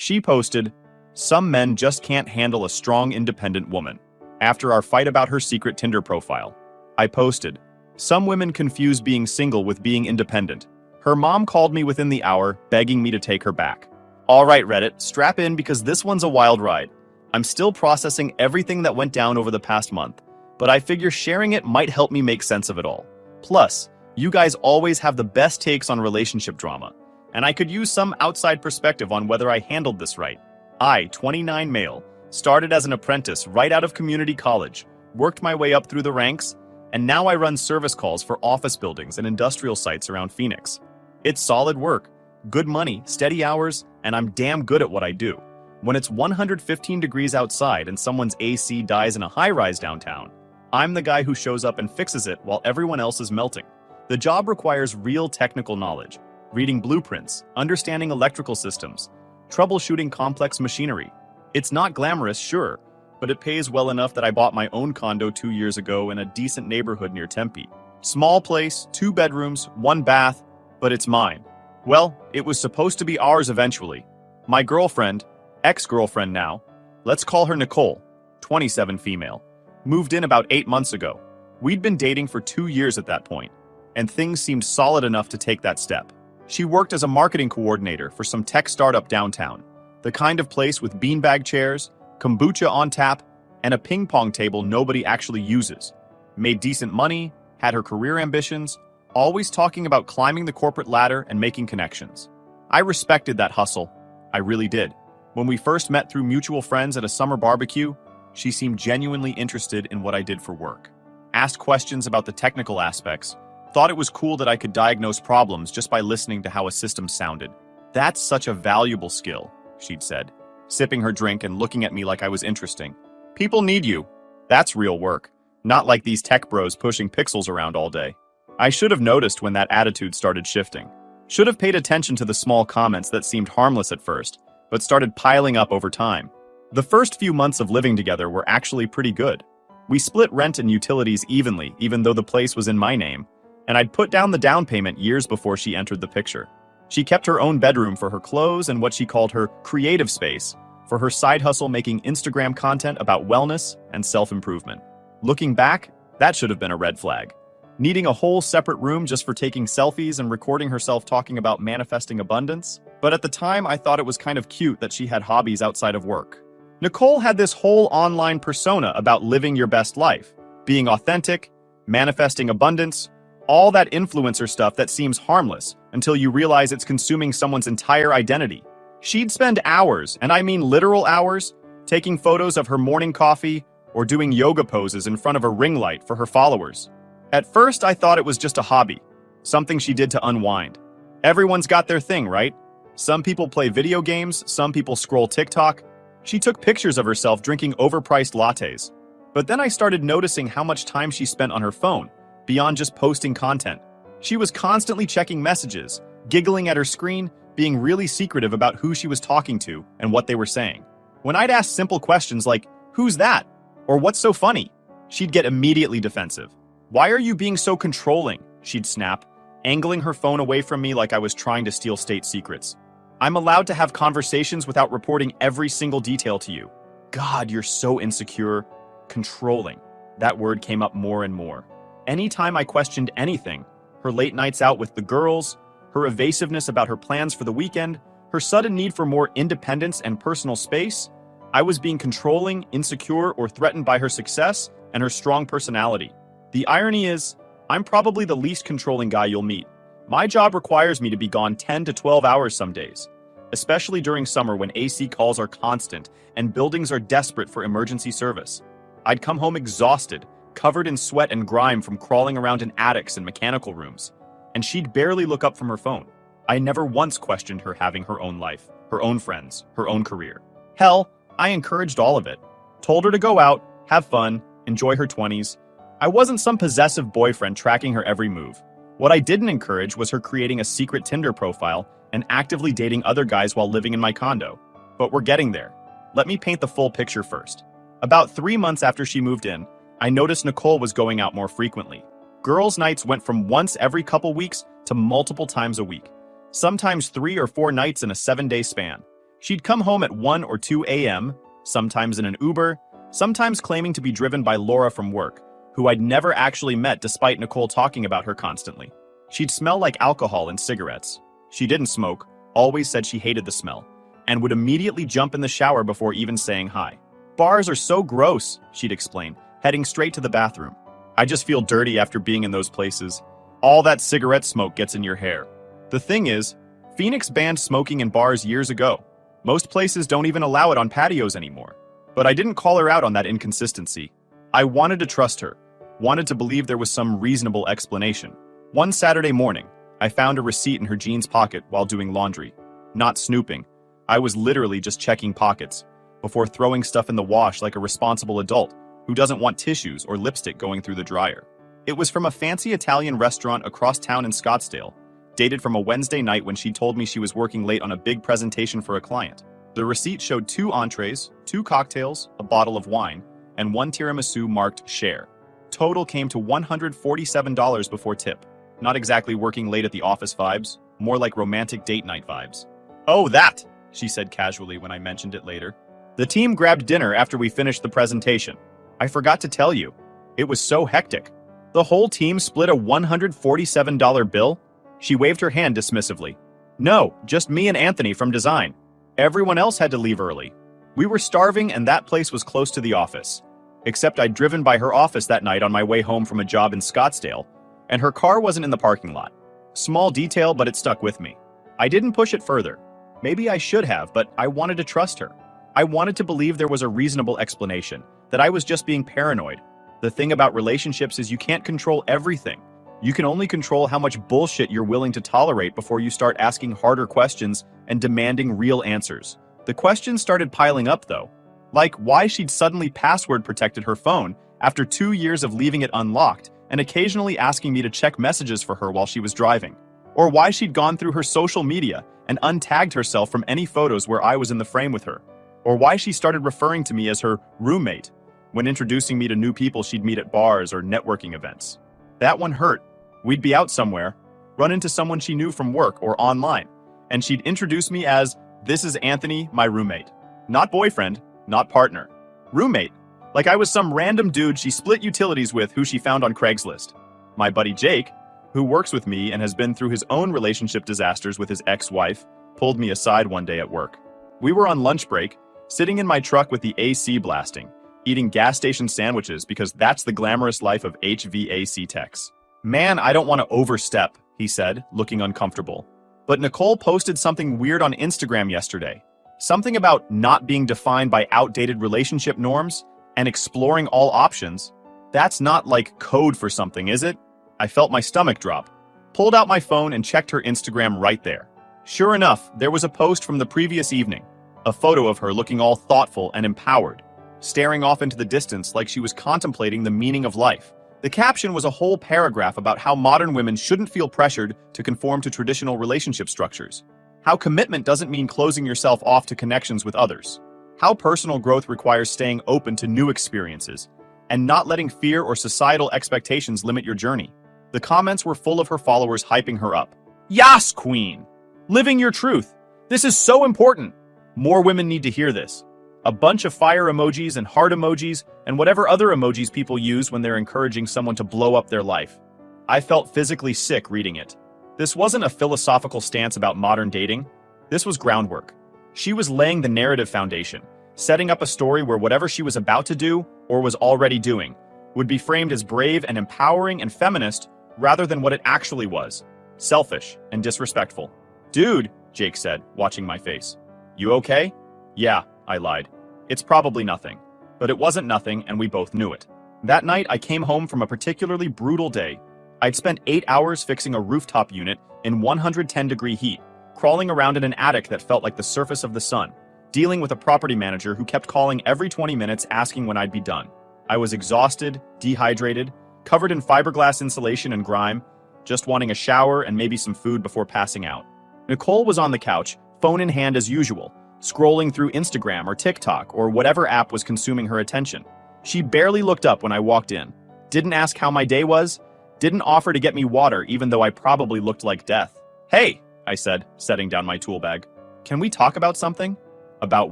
She posted, "Some men just can't handle a strong, independent woman." After our fight about her secret Tinder profile, I posted, "Some women confuse being single with being independent." Her mom called me within the hour, begging me to take her back. All right, Reddit, strap in because this one's a wild ride. I'm still processing everything that went down over the past month, but I figure sharing it might help me make sense of it all. Plus, you guys always have the best takes on relationship drama, and I could use some outside perspective on whether I handled this right. I, 29 male, started as an apprentice right out of community college, worked my way up through the ranks, and now I run service calls for office buildings and industrial sites around Phoenix. It's solid work, good money, steady hours, and I'm damn good at what I do. When it's 115 degrees outside and someone's AC dies in a high-rise downtown, I'm the guy who shows up and fixes it while everyone else is melting. The job requires real technical knowledge, reading blueprints, understanding electrical systems, troubleshooting complex machinery. It's not glamorous, sure, but it pays well enough that I bought my own condo 2 years ago in a decent neighborhood near Tempe. Small place, 2 bedrooms, 1 bath, but it's mine. Well, it was supposed to be ours eventually. My girlfriend, ex-girlfriend now, let's call her Nicole, 27 female, moved in about 8 months ago. We'd been dating for 2 years at that point, and things seemed solid enough to take that step. She worked as a marketing coordinator for some tech startup downtown, the kind of place with beanbag chairs, kombucha on tap, and a ping pong table nobody actually uses. Made decent money, had her career ambitions, always talking about climbing the corporate ladder and making connections. I respected that hustle. I really did. When we first met through mutual friends at a summer barbecue, she seemed genuinely interested in what I did for work. Asked questions about the technical aspects, thought it was cool that I could diagnose problems just by listening to how a system sounded. "That's such a valuable skill," she'd said, sipping her drink and looking at me like I was interesting. "People need you. That's real work, not like these tech bros pushing pixels around all day." I should have noticed when that attitude started shifting. Should have paid attention to the small comments that seemed harmless at first, but started piling up over time. The first few months of living together were actually pretty good. We split rent and utilities evenly, even though the place was in my name, and I'd put down the down payment years before she entered the picture. She kept her own bedroom for her clothes and what she called her creative space for her side hustle making Instagram content about wellness and self-improvement. Looking back, that should have been a red flag. Needing a whole separate room just for taking selfies and recording herself talking about manifesting abundance. But at the time, I thought it was kind of cute that she had hobbies outside of work. Nicole had this whole online persona about living your best life, being authentic, manifesting abundance, all that influencer stuff that seems harmless until you realize it's consuming someone's entire identity. She'd spend hours, and I mean literal hours, taking photos of her morning coffee or doing yoga poses in front of a ring light for her followers. At first, I thought it was just a hobby, something she did to unwind. Everyone's got their thing, right? Some people play video games, some people scroll TikTok. She took pictures of herself drinking overpriced lattes. But then I started noticing how much time she spent on her phone, beyond just posting content. She was constantly checking messages, giggling at her screen, being really secretive about who she was talking to and what they were saying. When I'd ask simple questions like, "Who's that?" or "What's so funny?" she'd get immediately defensive. "Why are you being so controlling?" she'd snap, angling her phone away from me like I was trying to steal state secrets. "I'm allowed to have conversations without reporting every single detail to you." God, you're so insecure. Controlling. That word came up more and more. Anytime I questioned anything, her late nights out with the girls, her evasiveness about her plans for the weekend, her sudden need for more independence and personal space, I was being controlling, insecure, or threatened by her success and her strong personality. The irony is, I'm probably the least controlling guy you'll meet. My job requires me to be gone 10 to 12 hours some days, especially during summer when AC calls are constant and buildings are desperate for emergency service. I'd come home exhausted, covered in sweat and grime from crawling around in attics and mechanical rooms, and she'd barely look up from her phone. I never once questioned her having her own life, her own friends, her own career. Hell, I encouraged all of it. Told her to go out, have fun, enjoy her 20s. I wasn't some possessive boyfriend tracking her every move. What I didn't encourage was her creating a secret Tinder profile and actively dating other guys while living in my condo. But we're getting there. Let me paint the full picture first. About 3 months after she moved in, I noticed Nicole was going out more frequently. Girls' nights went from once every couple weeks to multiple times a week, sometimes 3 or 4 nights in a 7-day span. She'd come home at 1 or 2 a.m., sometimes in an Uber, sometimes claiming to be driven by Laura from work, who I'd never actually met despite Nicole talking about her constantly. She'd smell like alcohol and cigarettes. She didn't smoke, always said she hated the smell, and would immediately jump in the shower before even saying hi. Bars are so gross, she'd explain, heading straight to the bathroom. I just feel dirty after being in those places. All that cigarette smoke gets in your hair. The thing is, Phoenix banned smoking in bars years ago. Most places don't even allow it on patios anymore. But I didn't call her out on that inconsistency. I wanted to trust her, wanted to believe there was some reasonable explanation. One Saturday morning, I found a receipt in her jeans pocket while doing laundry. Not snooping. I was literally just checking pockets, before throwing stuff in the wash like a responsible adult who doesn't want tissues or lipstick going through the dryer. It was from a fancy Italian restaurant across town in Scottsdale, dated from a Wednesday night when she told me she was working late on a big presentation for a client. The receipt showed 2 entrees, 2 cocktails, a bottle of wine, and 1 tiramisu marked share. Total came to $147 before tip. Not exactly working late at the office vibes, more like romantic date night vibes. "Oh, that," she said casually when I mentioned it later. "The team grabbed dinner after we finished the presentation. I forgot to tell you. It was so hectic. The whole team split a $147 bill?" She waved her hand dismissively. "No, just me and Anthony from design. Everyone else had to leave early. We were starving and that place was close to the office. Except I'd driven by her office that night on my way home from a job in Scottsdale, and her car wasn't in the parking lot. Small detail, but it stuck with me. I didn't push it further. Maybe I should have, but I wanted to trust her. I wanted to believe there was a reasonable explanation, that I was just being paranoid. The thing about relationships is you can't control everything. You can only control how much bullshit you're willing to tolerate before you start asking harder questions and demanding real answers. The questions started piling up, though. Like why she'd suddenly password protected her phone after 2 years of leaving it unlocked and occasionally asking me to check messages for her while she was driving. Or why she'd gone through her social media and untagged herself from any photos where I was in the frame with her. Or why she started referring to me as her roommate when introducing me to new people she'd meet at bars or networking events. That one hurt. We'd be out somewhere, run into someone she knew from work or online, and she'd introduce me as, "This is Anthony, my roommate." Not boyfriend, not partner. Roommate. Like I was some random dude she split utilities with who she found on Craigslist. My buddy Jake, who works with me and has been through his own relationship disasters with his ex-wife, pulled me aside one day at work. We were on lunch break, sitting in my truck with the AC blasting, eating gas station sandwiches because that's the glamorous life of HVAC techs. "Man, I don't want to overstep," he said, looking uncomfortable. "But Nicole posted something weird on Instagram yesterday. Something about not being defined by outdated relationship norms and exploring all options. That's not like code for something, is it?" I felt my stomach drop, pulled out my phone and checked her Instagram right there. Sure enough, there was a post from the previous evening, a photo of her looking all thoughtful and empowered, staring off into the distance like she was contemplating the meaning of life. The caption was a whole paragraph about how modern women shouldn't feel pressured to conform to traditional relationship structures. How commitment doesn't mean closing yourself off to connections with others. How personal growth requires staying open to new experiences and not letting fear or societal expectations limit your journey. The comments were full of her followers hyping her up. "Yas, queen! Living your truth! This is so important! More women need to hear this." A bunch of fire emojis and heart emojis and whatever other emojis people use when they're encouraging someone to blow up their life. I felt physically sick reading it. This wasn't a philosophical stance about modern dating. This was groundwork. She was laying the narrative foundation, setting up a story where whatever she was about to do, or was already doing, would be framed as brave and empowering and feminist rather than what it actually was, selfish and disrespectful. "Dude," Jake said, watching my face. "You okay?" "Yeah," I lied. "It's probably nothing." But it wasn't nothing, and we both knew it. That night, I came home from a particularly brutal day. I'd spent 8 hours fixing a rooftop unit in 110-degree heat, crawling around in an attic that felt like the surface of the sun, dealing with a property manager who kept calling every 20 minutes asking when I'd be done. I was exhausted, dehydrated, covered in fiberglass insulation and grime, just wanting a shower and maybe some food before passing out. Nicole was on the couch, phone in hand as usual, scrolling through Instagram or TikTok or whatever app was consuming her attention. She barely looked up when I walked in, didn't ask how my day was, didn't offer to get me water even though I probably looked like death. "Hey," I said, setting down my tool bag. "Can we talk about something?" About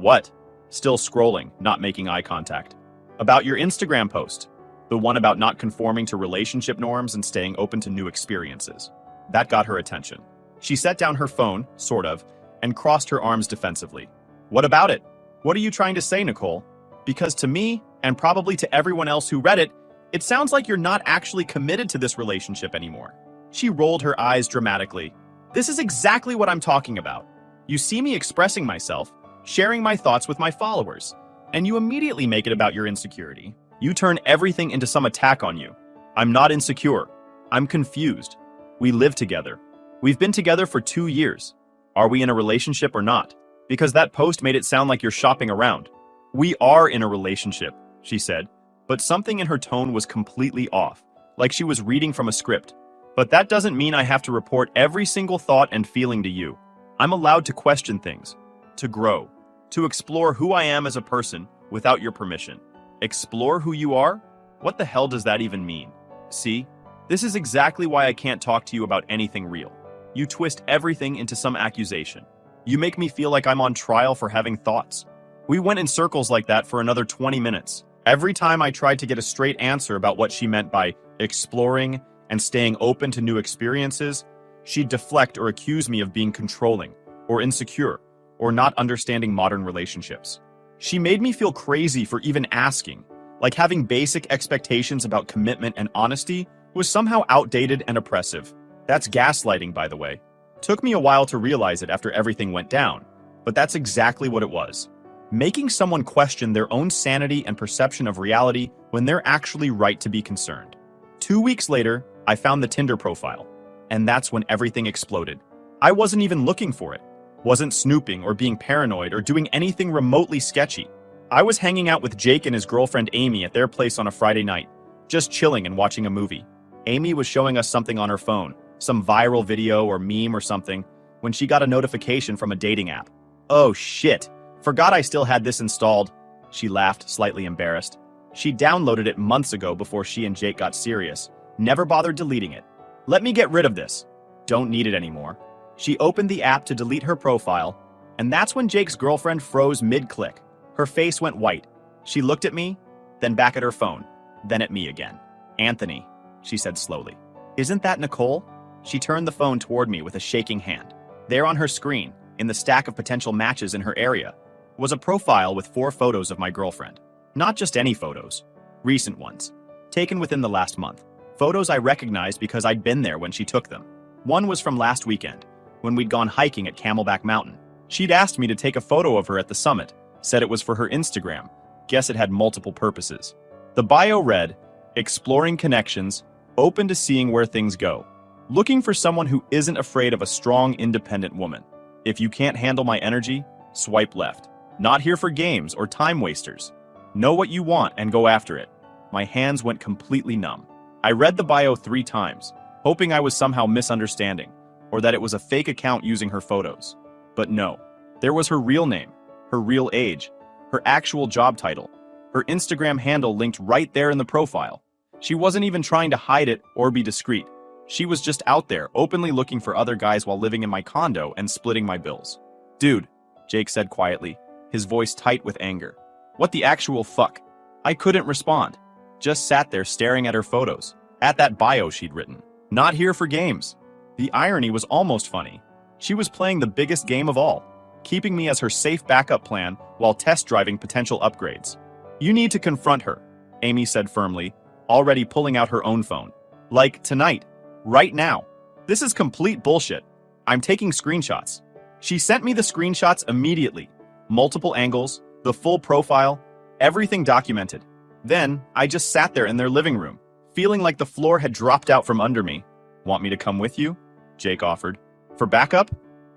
what? Still scrolling, not making eye contact. About your Instagram post. The one about not conforming to relationship norms and staying open to new experiences. That got her attention. She set down her phone, sort of, and crossed her arms defensively. What about it? What are you trying to say, Nicole? Because to me, and probably to everyone else who read it, it sounds like you're not actually committed to this relationship anymore. She rolled her eyes dramatically. This is exactly what I'm talking about. You see me expressing myself, sharing my thoughts with my followers, and you immediately make it about your insecurity. You turn everything into some attack on you. I'm not insecure. I'm confused. We live together. We've been together for 2 years. Are we in a relationship or not? Because that post made it sound like you're shopping around. We are in a relationship, she said, but something in her tone was completely off, like she was reading from a script. But that doesn't mean I have to report every single thought and feeling to you. I'm allowed to question things, to grow, to explore who I am as a person without your permission. Explore who you are? What the hell does that even mean? See, this is exactly why I can't talk to you about anything real. You twist everything into some accusation. You make me feel like I'm on trial for having thoughts. We went in circles like that for another 20 minutes. Every time I tried to get a straight answer about what she meant by exploring and staying open to new experiences, she'd deflect or accuse me of being controlling or insecure or not understanding modern relationships. She made me feel crazy for even asking, like having basic expectations about commitment and honesty was somehow outdated and oppressive. That's gaslighting, by the way. Took me a while to realize it after everything went down, but that's exactly what it was. Making someone question their own sanity and perception of reality when they're actually right to be concerned. 2 weeks later, I found the Tinder profile, and that's when everything exploded. I wasn't even looking for it. Wasn't snooping or being paranoid or doing anything remotely sketchy. I was hanging out with Jake and his girlfriend Amy at their place on a Friday night, just chilling and watching a movie. Amy was showing us something on her phone, some viral video or meme or something, when she got a notification from a dating app. Oh shit, forgot I still had this installed. She laughed, slightly embarrassed. She downloaded it months ago before she and Jake got serious, never bothered deleting it. Let me get rid of this. Don't need it anymore. She opened the app to delete her profile, and that's when Jake's girlfriend froze mid-click. Her face went white. She looked at me, then back at her phone, then at me again. Anthony, she said slowly. Isn't that Nicole? She turned the phone toward me with a shaking hand. There on her screen, in the stack of potential matches in her area, was a profile with 4 photos of my girlfriend. Not just any photos, recent ones, taken within the last month. Photos I recognized because I'd been there when she took them. One was from last weekend, when we'd gone hiking at Camelback Mountain. She'd asked me to take a photo of her at the summit, said it was for her Instagram. Guess it had multiple purposes. The bio read, exploring connections, open to seeing where things go. Looking for someone who isn't afraid of a strong, independent woman. If you can't handle my energy, swipe left. Not here for games or time wasters. Know what you want and go after it. My hands went completely numb. I read the bio 3 times, hoping I was somehow misunderstanding, or that it was a fake account using her photos. But no, there was her real name, her real age, her actual job title, her Instagram handle linked right there in the profile. She wasn't even trying to hide it or be discreet. She was just out there, openly looking for other guys while living in my condo and splitting my bills. Dude, Jake said quietly, his voice tight with anger. What the actual fuck? I couldn't respond. Just sat there staring at her photos, at that bio she'd written. Not here for games. The irony was almost funny. She was playing the biggest game of all, keeping me as her safe backup plan while test driving potential upgrades. You need to confront her, Amy said firmly, already pulling out her own phone. Like, tonight. Right now. This is complete bullshit. I'm taking screenshots. She sent me the screenshots immediately. Multiple angles, the full profile, everything documented. Then, I just sat there in their living room, feeling like the floor had dropped out from under me. Want me to come with you? Jake offered. For backup?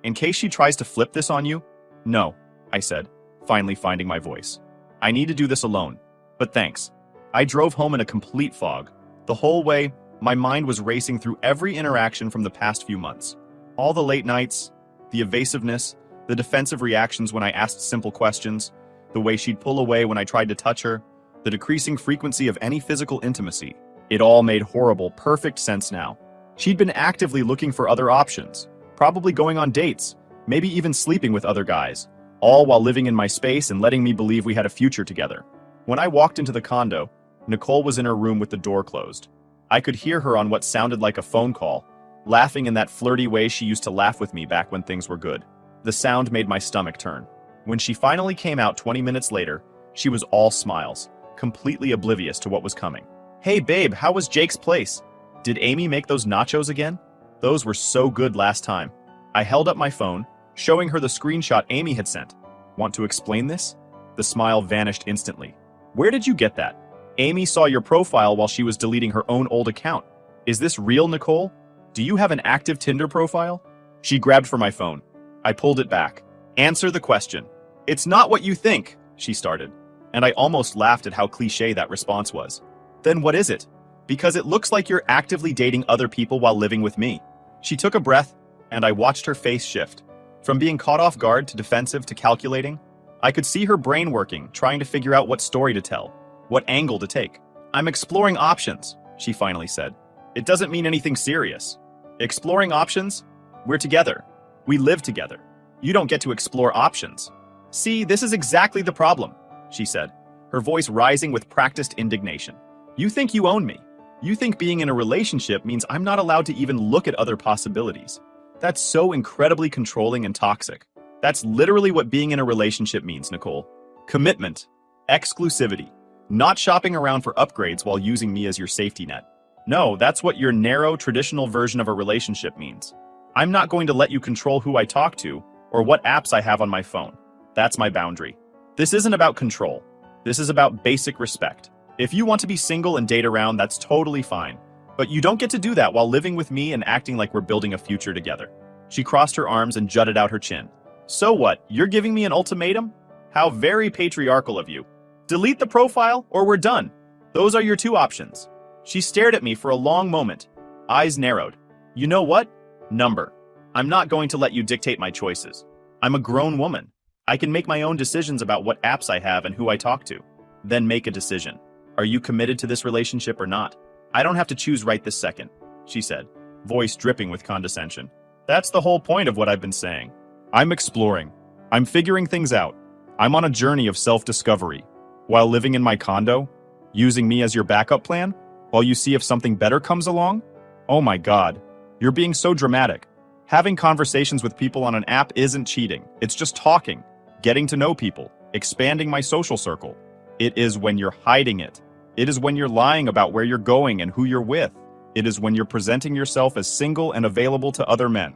In case she tries to flip this on you? No, I said, finally finding my voice. I need to do this alone. But thanks. I drove home in a complete fog. The whole way, my mind was racing through every interaction from the past few months. All the late nights, the evasiveness, the defensive reactions when I asked simple questions, the way she'd pull away when I tried to touch her, the decreasing frequency of any physical intimacy. It all made horrible, perfect sense now. She'd been actively looking for other options, probably going on dates, maybe even sleeping with other guys, all while living in my space and letting me believe we had a future together. When I walked into the condo, Nicole was in her room with the door closed. I could hear her on what sounded like a phone call, laughing in that flirty way she used to laugh with me back when things were good. The sound made my stomach turn. When she finally came out 20 minutes later, she was all smiles, completely oblivious to what was coming. "Hey babe, how was Jake's place? Did Amy make those nachos again? Those were so good last time." I held up my phone, showing her the screenshot Amy had sent. "Want to explain this?" The smile vanished instantly. "Where did you get that?" "Amy saw your profile while she was deleting her own old account. Is this real, Nicole? Do you have an active Tinder profile?" She grabbed for my phone. I pulled it back. "Answer the question." "It's not what you think," she started, and I almost laughed at how cliché that response was. "Then what is it?" "Because it looks like you're actively dating other people while living with me." She took a breath, and I watched her face shift. From being caught off guard to defensive to calculating, I could see her brain working, trying to figure out what story to tell, what angle to take. "I'm exploring options," she finally said. "It doesn't mean anything serious." "Exploring options? We're together. We live together. You don't get to explore options." "See, this is exactly the problem," she said, her voice rising with practiced indignation. "You think you own me. You think being in a relationship means I'm not allowed to even look at other possibilities. That's so incredibly controlling and toxic. That's literally what being in a relationship means, Nicole. Commitment, exclusivity, not shopping around for upgrades while using me as your safety net. No, that's what your narrow, traditional version of a relationship means. I'm not going to let you control who I talk to or what apps I have on my phone. That's my boundary. This isn't about control. This is about basic respect. If you want to be single and date around, that's totally fine. But you don't get to do that while living with me and acting like we're building a future together." She crossed her arms and jutted out her chin. "So what? You're giving me an ultimatum? How very patriarchal of you. Delete the profile or we're done. Those are your two options." She stared at me for a long moment, eyes narrowed. "You know what? Number. I'm not going to let you dictate my choices. I'm a grown woman. I can make my own decisions about what apps I have and who I talk to. Then make a decision. Are you committed to this relationship or not? I don't have to choose right this second," she said, voice dripping with condescension. "That's the whole point of what I've been saying. I'm exploring. I'm figuring things out. I'm on a journey of self-discovery. While living in my condo? Using me as your backup plan? While you see if something better comes along? Oh my God. You're being so dramatic. Having conversations with people on an app isn't cheating. It's just talking, getting to know people, expanding my social circle. It is when you're hiding it. It is when you're lying about where you're going and who you're with. It is when you're presenting yourself as single and available to other men."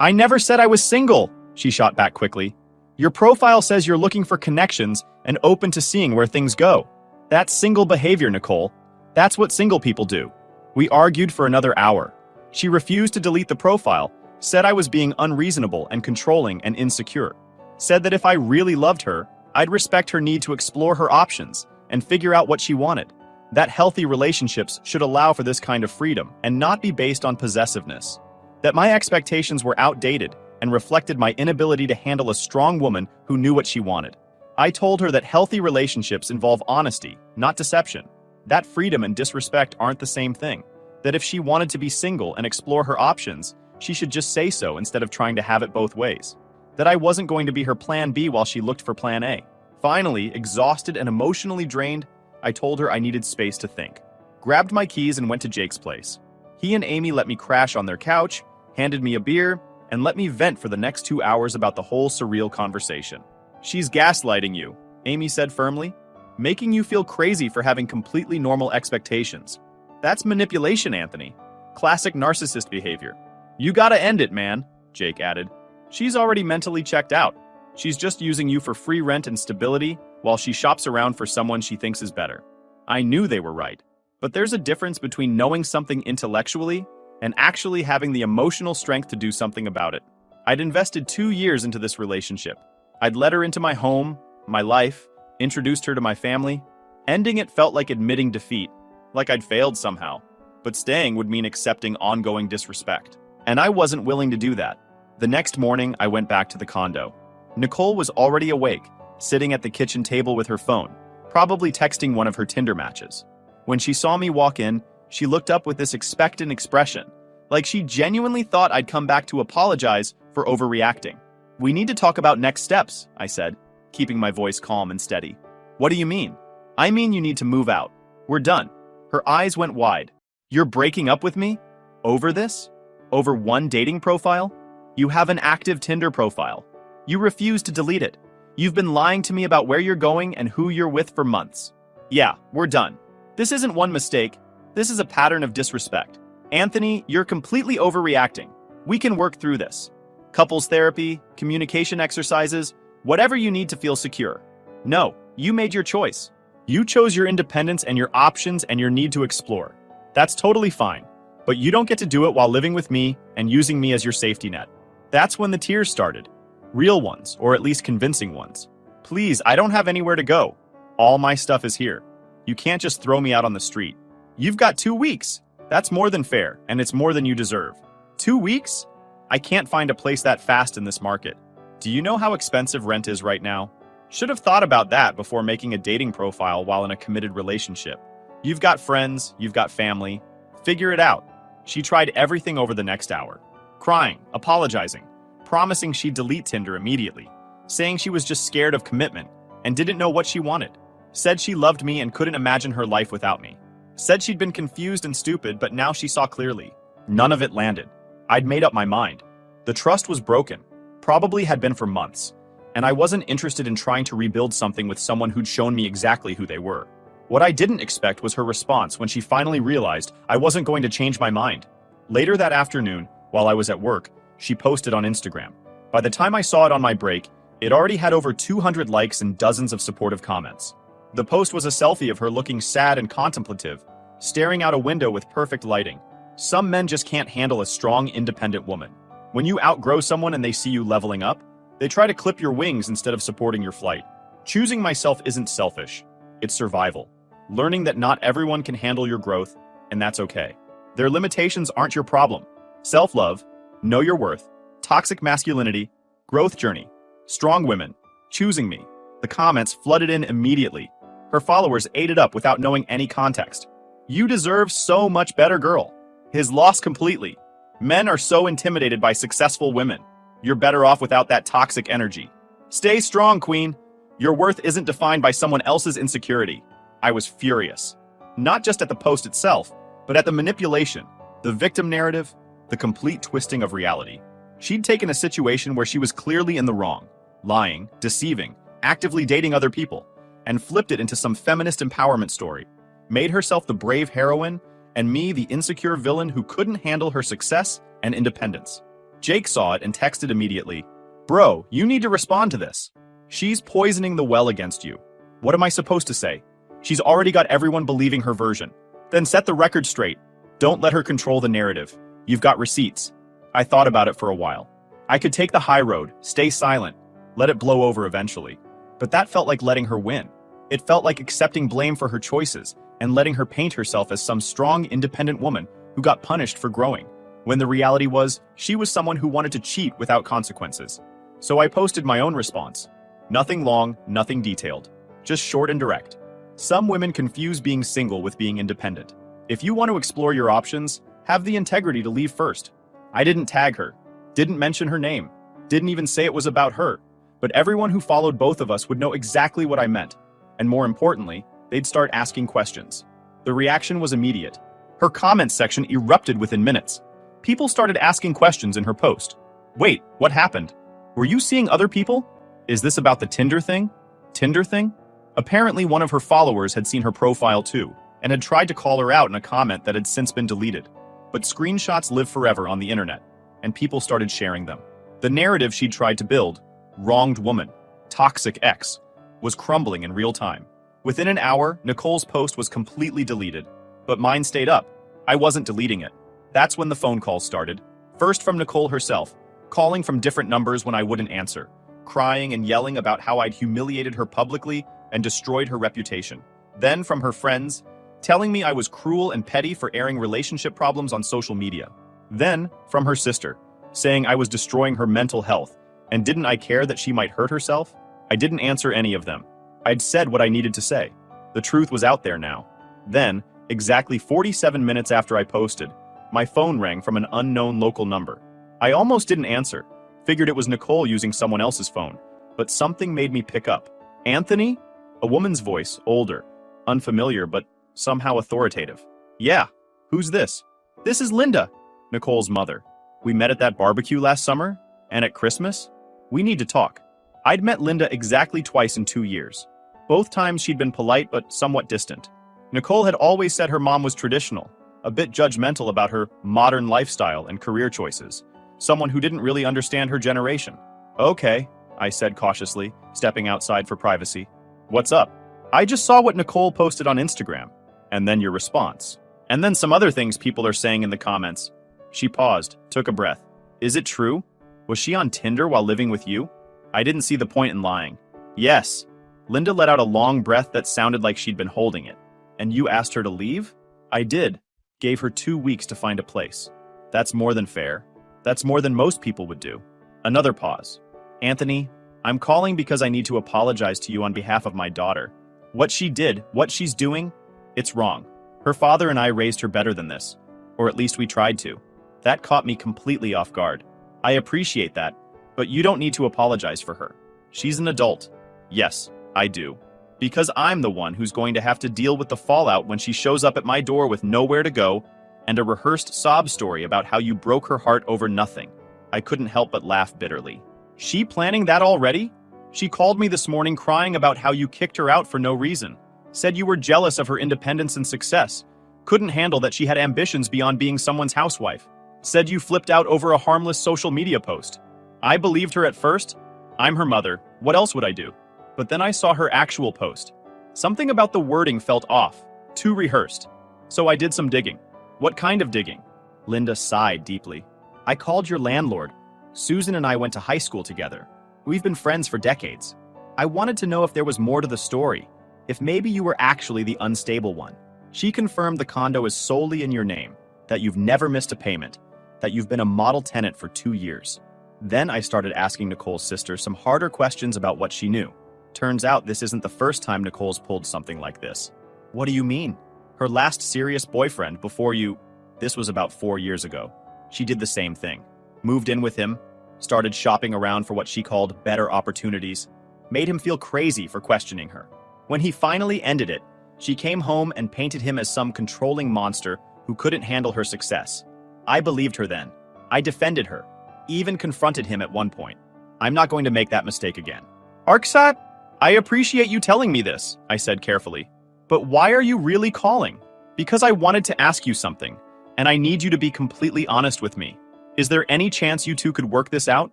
"I never said I was single," she shot back quickly. "Your profile says you're looking for connections and open to seeing where things go. That's single behavior, Nicole. That's what single people do." We argued for another hour. She refused to delete the profile, said I was being unreasonable and controlling and insecure. Said that if I really loved her, I'd respect her need to explore her options and figure out what she wanted. That healthy relationships should allow for this kind of freedom and not be based on possessiveness. That my expectations were outdated and reflected my inability to handle a strong woman who knew what she wanted. I told her that healthy relationships involve honesty, not deception. That freedom and disrespect aren't the same thing. That if she wanted to be single and explore her options, she should just say so instead of trying to have it both ways. That I wasn't going to be her plan B while she looked for plan A. Finally, exhausted and emotionally drained, I told her I needed space to think. Grabbed my keys and went to Jake's place. He and Amy let me crash on their couch, handed me a beer, and let me vent for the next 2 hours about the whole surreal conversation. "She's gaslighting you," Amy said firmly, "making you feel crazy for having completely normal expectations. That's manipulation, Anthony. Classic narcissist behavior. You gotta end it, man," Jake added. "She's already mentally checked out. She's just using you for free rent and stability while she shops around for someone she thinks is better." I knew they were right. But there's a difference between knowing something intellectually and actually having the emotional strength to do something about it. I'd invested 2 years into this relationship. I'd let her into my home, my life, introduced her to my family. Ending it felt like admitting defeat, like I'd failed somehow. But staying would mean accepting ongoing disrespect. And I wasn't willing to do that. The next morning, I went back to the condo. Nicole was already awake, sitting at the kitchen table with her phone, probably texting one of her Tinder matches. When she saw me walk in, she looked up with this expectant expression, like she genuinely thought I'd come back to apologize for overreacting. We need to talk about next steps, I said, keeping my voice calm and steady. What do you mean? I mean you need to move out. We're done. Her eyes went wide. You're breaking up with me? Over this? Over one dating profile? You have an active Tinder profile. You refuse to delete it. You've been lying to me about where you're going and who you're with for months. Yeah, we're done. This isn't one mistake. This is a pattern of disrespect. Anthony, you're completely overreacting. We can work through this. Couples therapy, communication exercises, whatever you need to feel secure. No, you made your choice. You chose your independence and your options and your need to explore. That's totally fine. But you don't get to do it while living with me and using me as your safety net. That's when the tears started. Real ones, or at least convincing ones. Please, I don't have anywhere to go. All my stuff is here. You can't just throw me out on the street. You've got 2 weeks. That's more than fair, and it's more than you deserve. 2 weeks? I can't find a place that fast in this market. Do you know how expensive rent is right now? Should have thought about that before making a dating profile while in a committed relationship. You've got friends, you've got family. Figure it out. She tried everything over the next hour. Crying, apologizing, promising she'd delete Tinder immediately, saying she was just scared of commitment and didn't know what she wanted. Said she loved me and couldn't imagine her life without me. Said she'd been confused and stupid, but now she saw clearly. None of it landed. I'd made up my mind. The trust was broken, probably had been for months, and I wasn't interested in trying to rebuild something with someone who'd shown me exactly who they were. What I didn't expect was her response when she finally realized I wasn't going to change my mind. Later that afternoon, while I was at work, she posted on Instagram. By the time I saw it on my break, it already had over 200 likes and dozens of supportive comments. The post was a selfie of her looking sad and contemplative, staring out a window with perfect lighting. Some men just can't handle a strong, independent woman. When you outgrow someone and they see you leveling up, they try to clip your wings instead of supporting your flight. Choosing myself isn't selfish. It's survival. Learning that not everyone can handle your growth, and that's okay. Their limitations aren't your problem. Self-love, know your worth, toxic masculinity, growth journey, strong women, choosing me. The comments flooded in immediately. Her followers ate it up without knowing any context. You deserve so much better, girl. His lost completely. Men are so intimidated by successful women. You're better off without that toxic energy. Stay strong, queen. Your worth isn't defined by someone else's insecurity. I was furious. Not just at the post itself, but at the manipulation, the victim narrative, the complete twisting of reality. She'd taken a situation where she was clearly in the wrong, lying, deceiving, actively dating other people, and flipped it into some feminist empowerment story. Made herself the brave heroine, and me the insecure villain who couldn't handle her success and independence. Jake saw it and texted immediately, "Bro, you need to respond to this. She's poisoning the well against you." What am I supposed to say? She's already got everyone believing her version. Then set the record straight. Don't let her control the narrative. You've got receipts. I thought about it for a while. I could take the high road, stay silent, let it blow over eventually. But that felt like letting her win. It felt like accepting blame for her choices and letting her paint herself as some strong, independent woman who got punished for growing, when the reality was she was someone who wanted to cheat without consequences. So I posted my own response. Nothing long, nothing detailed, just short and direct. Some women confuse being single with being independent. If you want to explore your options, have the integrity to leave first. I didn't tag her, didn't mention her name, didn't even say it was about her, but everyone who followed both of us would know exactly what I meant. And more importantly, they'd start asking questions. The reaction was immediate. Her comments section erupted within minutes. People started asking questions in her post. Wait, what happened? Were you seeing other people? Is this about the Tinder thing? Tinder thing? Apparently one of her followers had seen her profile too, and had tried to call her out in a comment that had since been deleted. But screenshots live forever on the internet, and people started sharing them. The narrative she'd tried to build, wronged woman, toxic ex, was crumbling in real time. Within an hour, Nicole's post was completely deleted, but mine stayed up. I wasn't deleting it. That's when the phone calls started. First from Nicole herself, calling from different numbers when I wouldn't answer, crying and yelling about how I'd humiliated her publicly and destroyed her reputation. Then from her friends, telling me I was cruel and petty for airing relationship problems on social media. Then from her sister, saying I was destroying her mental health, and didn't I care that she might hurt herself? I didn't answer any of them. I'd said what I needed to say. The truth was out there now. Then, exactly 47 minutes after I posted, my phone rang from an unknown local number. I almost didn't answer, Figured it was Nicole using someone else's phone, but something made me pick up. Anthony? A woman's voice, older, unfamiliar, but somehow authoritative. Yeah, who's this? This is Linda, Nicole's mother. We met at that barbecue last summer? And at Christmas? We need to talk. I'd met Linda exactly twice in 2 years. Both times she'd been polite but somewhat distant. Nicole had always said her mom was traditional, a bit judgmental about her modern lifestyle and career choices, someone who didn't really understand her generation. Okay, I said cautiously, stepping outside for privacy. What's up? I just saw what Nicole posted on Instagram, and then your response. And then some other things people are saying in the comments. She paused, took a breath. Is it true? Was she on Tinder while living with you? I didn't see the point in lying. Yes. Linda let out a long breath that sounded like she'd been holding it. And you asked her to leave? I did. Gave her 2 weeks to find a place. That's more than fair. That's more than most people would do. Another pause. Anthony, I'm calling because I need to apologize to you on behalf of my daughter. What she did, what she's doing, it's wrong. Her father and I raised her better than this, or at least we tried to. That caught me completely off guard. I appreciate that, but you don't need to apologize for her. She's an adult. Yes, I do. Because I'm the one who's going to have to deal with the fallout when she shows up at my door with nowhere to go and a rehearsed sob story about how you broke her heart over nothing. I couldn't help but laugh bitterly. She planning that already? She called me this morning crying about how you kicked her out for no reason. Said you were jealous of her independence and success. Couldn't handle that she had ambitions beyond being someone's housewife. Said you flipped out over a harmless social media post. I believed her at first. I'm her mother. What else would I do? But then I saw her actual post. Something about the wording felt off, too rehearsed. So I did some digging. What kind of digging? Linda sighed deeply. I called your landlord. Susan and I went to high school together. We've been friends for decades. I wanted to know if there was more to the story, if maybe you were actually the unstable one. She confirmed the condo is solely in your name, that you've never missed a payment, that you've been a model tenant for 2 years. Then I started asking Nicole's sister some harder questions about what she knew. Turns out this isn't the first time Nicole's pulled something like this. What do you mean? Her last serious boyfriend before you... This was about 4 years ago. She did the same thing. Moved in with him, started shopping around for what she called better opportunities, made him feel crazy for questioning her. When he finally ended it, she came home and painted him as some controlling monster who couldn't handle her success. I believed her then. I defended her, even confronted him at one point. I'm not going to make that mistake again. Arksat, I appreciate you telling me this, I said carefully. But why are you really calling? Because I wanted to ask you something, and I need you to be completely honest with me. Is there any chance you two could work this out?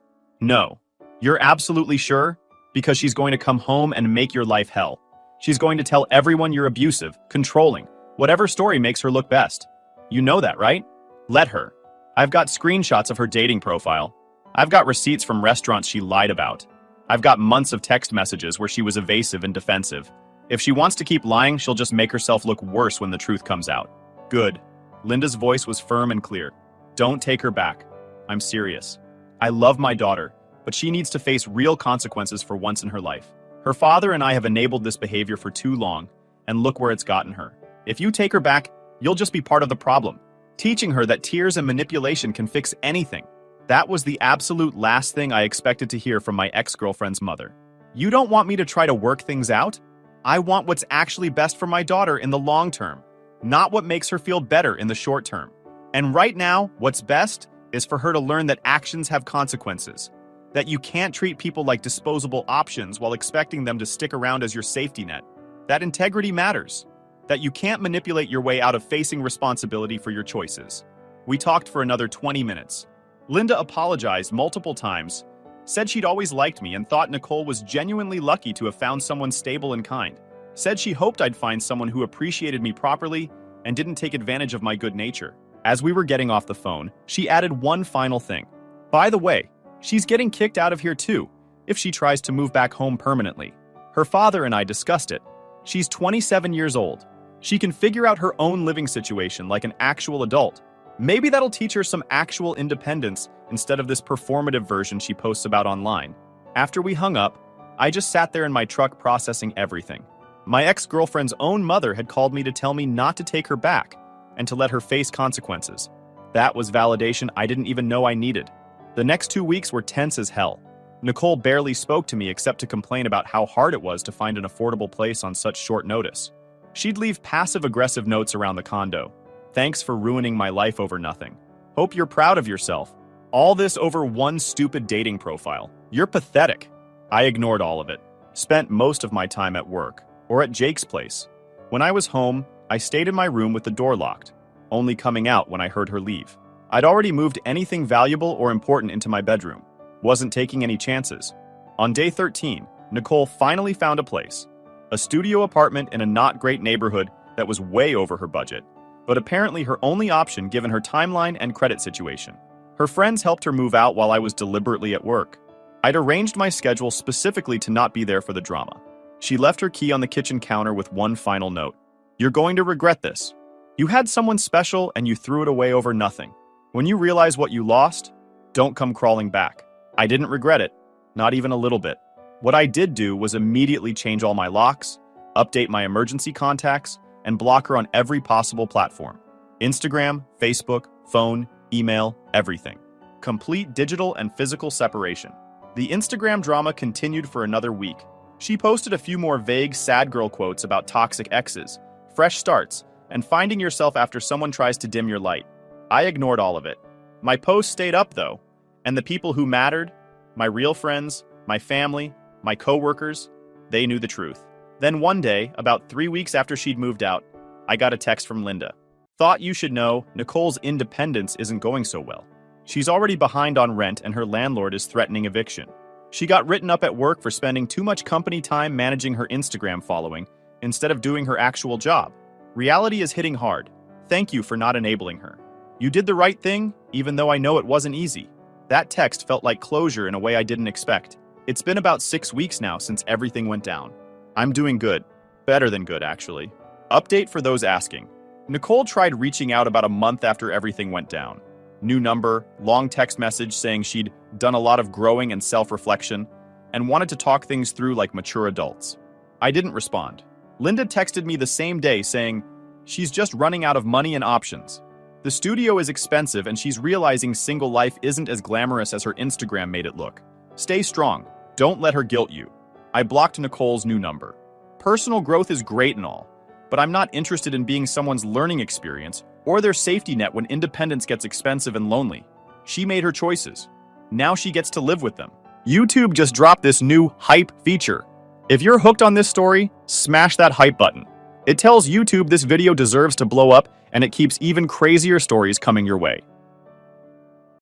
No. You're absolutely sure? Because she's going to come home and make your life hell. She's going to tell everyone you're abusive, controlling, whatever story makes her look best. You know that, right? Let her. I've got screenshots of her dating profile. I've got receipts from restaurants she lied about. I've got months of text messages where she was evasive and defensive. If she wants to keep lying, she'll just make herself look worse when the truth comes out. Good. Linda's voice was firm and clear. Don't take her back. I'm serious. I love my daughter, but she needs to face real consequences for once in her life. Her father and I have enabled this behavior for too long, and look where it's gotten her. If you take her back, you'll just be part of the problem, teaching her that tears and manipulation can fix anything. That was the absolute last thing I expected to hear from my ex-girlfriend's mother. You don't want me to try to work things out? I want what's actually best for my daughter in the long term, not what makes her feel better in the short term. And right now, what's best is for her to learn that actions have consequences, that you can't treat people like disposable options while expecting them to stick around as your safety net, that integrity matters, that you can't manipulate your way out of facing responsibility for your choices. We talked for another 20 minutes. Linda apologized multiple times, said she'd always liked me and thought Nicole was genuinely lucky to have found someone stable and kind, said she hoped I'd find someone who appreciated me properly and didn't take advantage of my good nature. As we were getting off the phone, she added one final thing. By the way, she's getting kicked out of here too, if she tries to move back home permanently. Her father and I discussed it. She's 27 years old. She can figure out her own living situation like an actual adult. Maybe that'll teach her some actual independence instead of this performative version she posts about online. After we hung up, I just sat there in my truck processing everything. My ex-girlfriend's own mother had called me to tell me not to take her back and to let her face consequences. That was validation I didn't even know I needed. The next 2 weeks were tense as hell. Nicole barely spoke to me except to complain about how hard it was to find an affordable place on such short notice. She'd leave passive-aggressive notes around the condo. Thanks for ruining my life over nothing. Hope you're proud of yourself. All this over one stupid dating profile. You're pathetic. I ignored all of it. Spent most of my time at work, or at Jake's place. When I was home, I stayed in my room with the door locked, only coming out when I heard her leave. I'd already moved anything valuable or important into my bedroom. Wasn't taking any chances. On day 13, Nicole finally found a place. A studio apartment in a not great neighborhood that was way over her budget, but apparently her only option given her timeline and credit situation. Her friends helped her move out while I was deliberately at work. I'd arranged my schedule specifically to not be there for the drama. She left her key on the kitchen counter with one final note. You're going to regret this. You had someone special and you threw it away over nothing. When you realize what you lost, don't come crawling back. I didn't regret it, not even a little bit. What I did do was immediately change all my locks, update my emergency contacts, and block her on every possible platform. Instagram, Facebook, phone, email, everything. Complete digital and physical separation. The Instagram drama continued for another week. She posted a few more vague, sad girl quotes about toxic exes, fresh starts, and finding yourself after someone tries to dim your light. I ignored all of it. My posts stayed up though, and the people who mattered, my real friends, my family, my coworkers, they knew the truth. Then one day, about 3 weeks after she'd moved out, I got a text from Linda. Thought you should know, Nicole's independence isn't going so well. She's already behind on rent and her landlord is threatening eviction. She got written up at work for spending too much company time managing her Instagram following instead of doing her actual job. Reality is hitting hard. Thank you for not enabling her. You did the right thing, even though I know it wasn't easy. That text felt like closure in a way I didn't expect. It's been about 6 weeks now since everything went down. I'm doing good. Better than good, actually. Update for those asking. Nicole tried reaching out about a month after everything went down. New number, long text message saying she'd done a lot of growing and self-reflection, and wanted to talk things through like mature adults. I didn't respond. Linda texted me the same day saying, she's just running out of money and options. The studio is expensive and she's realizing single life isn't as glamorous as her Instagram made it look. Stay strong. Don't let her guilt you. I blocked Nicole's new number. Personal growth is great and all, but I'm not interested in being someone's learning experience or their safety net when independence gets expensive and lonely. She made her choices. Now she gets to live with them. YouTube just dropped this new hype feature. If you're hooked on this story, smash that hype button. It tells YouTube this video deserves to blow up, and it keeps even crazier stories coming your way.